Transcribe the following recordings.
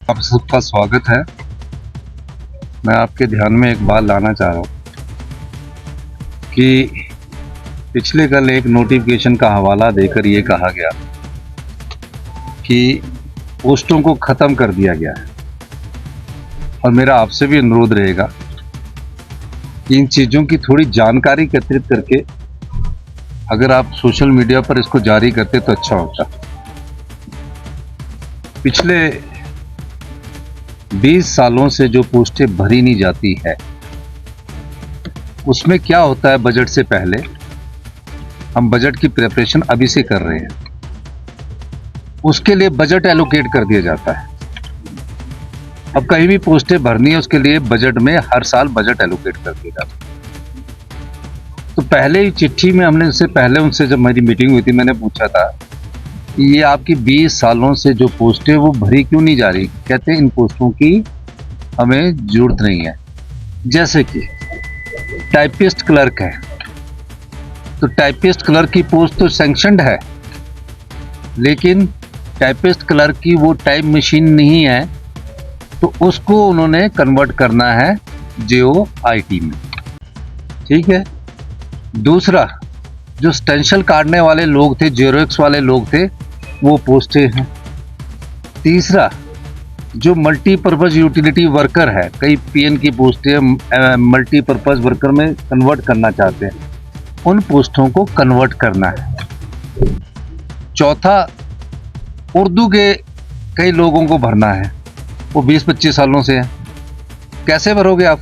आप सबका स्वागत है। मैं आपके ध्यान में एक बात लाना चाह रहा हूँ कि पिछले कल एक नोटिफिकेशन का हवाला देकर ये कहा गया कि पोस्टों को ख़त्म कर दिया गया है, और मेरा आपसे भी अनुरोध रहेगा कि इन चीज़ों की थोड़ी जानकारी एकत्रित करके अगर आप सोशल मीडिया पर इसको जारी करते तो अच्छा होता। पिछले 20 सालों से जो पोस्टें भरी नहीं जाती है, उसमें क्या होता है, बजट से पहले हम बजट की प्रिपरेशन अभी से कर रहे हैं, उसके लिए बजट एलोकेट कर दिया जाता है। अब कहीं भी पोस्टें भरनी है, उसके लिए बजट में हर साल बजट एलोकेट कर दिया जाता है। तो पहले ही चिट्ठी में हमने उससे पहले उनसे जब मेरी मीटिंग हुई थी, मैंने पूछा था ये आपकी 20 सालों से जो पोस्टें वो भरी क्यों नहीं जा रही। कहते हैं इन पोस्टों की हमें जरूरत नहीं है। जैसे कि टाइपिस्ट क्लर्क है, तो टाइपिस्ट क्लर्क की पोस्ट तो सैंक्शनड है, लेकिन टाइपिस्ट क्लर्क की वो टाइप मशीन नहीं है, तो उसको उन्होंने कन्वर्ट करना है JOIT में। ठीक है। दूसरा, जो स्टेंशल काटने वाले लोग थे, जेरोक्स वाले लोग थे, वो पोस्टें हैं। तीसरा, जो मल्टीपर्पज़ यूटिलिटी वर्कर है, कई PN की पोस्टें मल्टीपर्पज़ वर्कर में कन्वर्ट करना चाहते हैं, उन पोस्टों को कन्वर्ट करना है। चौथा, उर्दू के कई लोगों को भरना है, वो 20-25 सालों से है। कैसे भरोगे आप?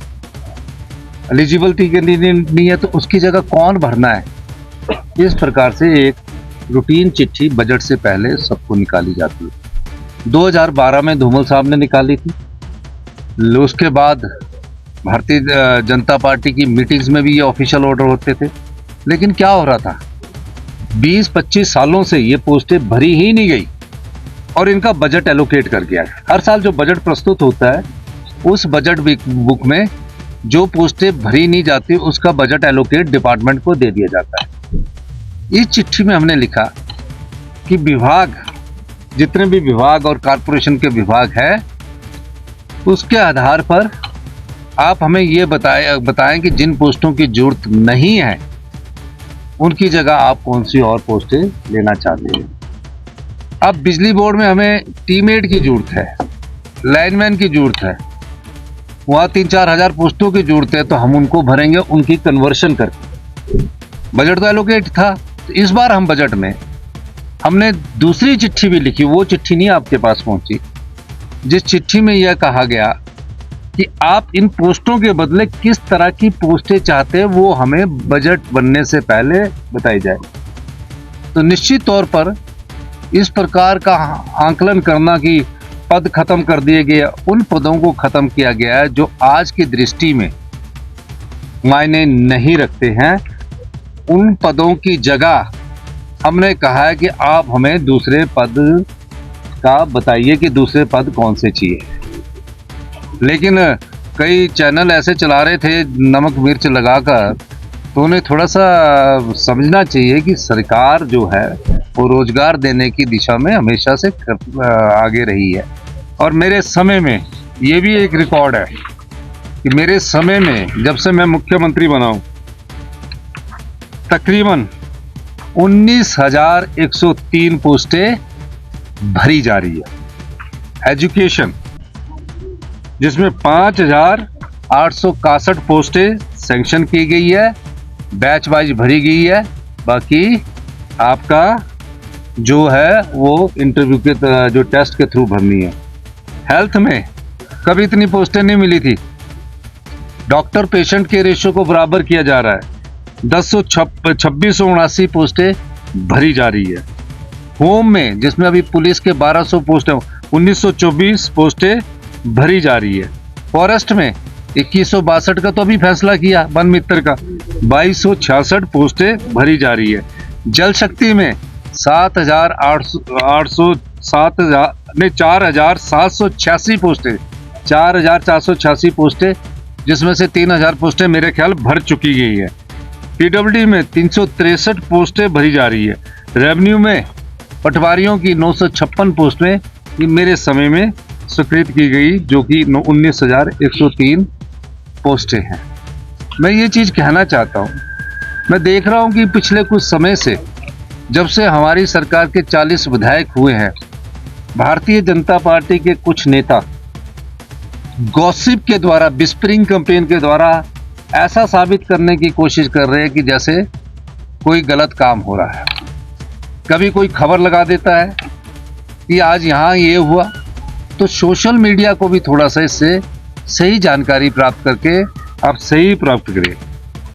एलिजिबिलिटी कैंडिडेट नहीं है तो उसकी जगह कौन भरना है? इस प्रकार से एक रूटीन चिट्ठी बजट से पहले सबको निकाली जाती है। 2012 में धूमल साहब ने निकाली थी। उसके बाद भारतीय जनता पार्टी की मीटिंग्स में भी ये ऑफिशियल ऑर्डर होते थे। लेकिन क्या हो रहा था, 20-25 सालों से ये पोस्टें भरी ही नहीं गई और इनका बजट एलोकेट कर दिया है। हर साल जो बजट प्रस्तुत होता है, उस बजट बुक में जो पोस्टें भरी नहीं जाती उसका बजट एलोकेट डिपार्टमेंट को दे दिया जाता है। इस चिट्ठी में हमने लिखा कि विभाग, जितने भी विभाग और कॉरपोरेशन के विभाग है, उसके आधार पर आप हमें ये बताएं कि जिन पोस्टों की जरूरत नहीं है उनकी जगह आप कौन सी और पोस्टें लेना चाहते हैं। अब बिजली बोर्ड में हमें टीमएड की जरूरत है, लाइनमैन की जरूरत है, वहाँ 3-4 हज़ार पोस्टों की जरूरत है, तो हम उनको भरेंगे उनकी कन्वर्शन करके। बजट तो एलोकेट था। तो इस बार हम बजट में हमने दूसरी चिट्ठी भी लिखी, वो चिट्ठी नहीं आपके पास पहुंची, जिस चिट्ठी में यह कहा गया कि आप इन पोस्टों के बदले किस तरह की पोस्टें चाहते हैं वो हमें बजट बनने से पहले बताई जाए। तो निश्चित तौर पर इस प्रकार का आंकलन करना कि पद खत्म कर दिए गए, उन पदों को खत्म किया गया है जो आज की दृष्टि में मायने नहीं रखते हैं। उन पदों की जगह हमने कहा है कि आप हमें दूसरे पद का बताइए कि दूसरे पद कौन से चाहिए। लेकिन कई चैनल ऐसे चला रहे थे नमक मिर्च लगाकर, तो उन्हें थोड़ा सा समझना चाहिए कि सरकार जो है वो रोजगार देने की दिशा में हमेशा से आगे रही है। और मेरे समय में ये भी एक रिकॉर्ड है कि मेरे समय में, जब से मैं मुख्यमंत्री बना हूं, तकरीबन 19,103 पोस्टें भरी जा रही है। एजुकेशन, जिसमें 5,861 पोस्टें सैंक्शन की गई है, बैच वाइज भरी गई है, बाकी आपका जो है वो इंटरव्यू के जो टेस्ट के थ्रू भरनी है। हेल्थ में कभी इतनी पोस्टें नहीं मिली थी। डॉक्टर पेशेंट के रेशो को बराबर किया जा रहा है, 2679 पोस्टें भरी जा रही है। होम में, जिसमें अभी पुलिस के 1200 पोस्टें, 1924 पोस्टें भरी जा रही है। फॉरेस्ट में 2162 का तो अभी फैसला किया वन मित्र का, 2266 पोस्टें भरी जा रही है। जल शक्ति में 4,786 पोस्टें, 4,486 पोस्टें, जिसमें से 3,000 पोस्टें मेरे ख्याल भर चुकी गई है। PWD में 363 पोस्टें भरी जा रही है। रेवेन्यू में पटवारियों की 956 पोस्टें मेरे समय में स्वीकृत की गई, जो कि 19,103 पोस्टें हैं। मैं ये चीज़ कहना चाहता हूँ, मैं देख रहा हूँ कि पिछले कुछ समय से, जब से हमारी सरकार के 40 विधायक हुए हैं, भारतीय जनता पार्टी के कुछ नेता गॉसिप के द्वारा, विस्परिंग कैंपेन के द्वारा ऐसा साबित करने की कोशिश कर रहे हैं कि जैसे कोई गलत काम हो रहा है। कभी कोई खबर लगा देता है कि आज यहाँ ये हुआ, तो सोशल मीडिया को भी थोड़ा सा इससे सही जानकारी प्राप्त करके आप सही प्राप्त करें।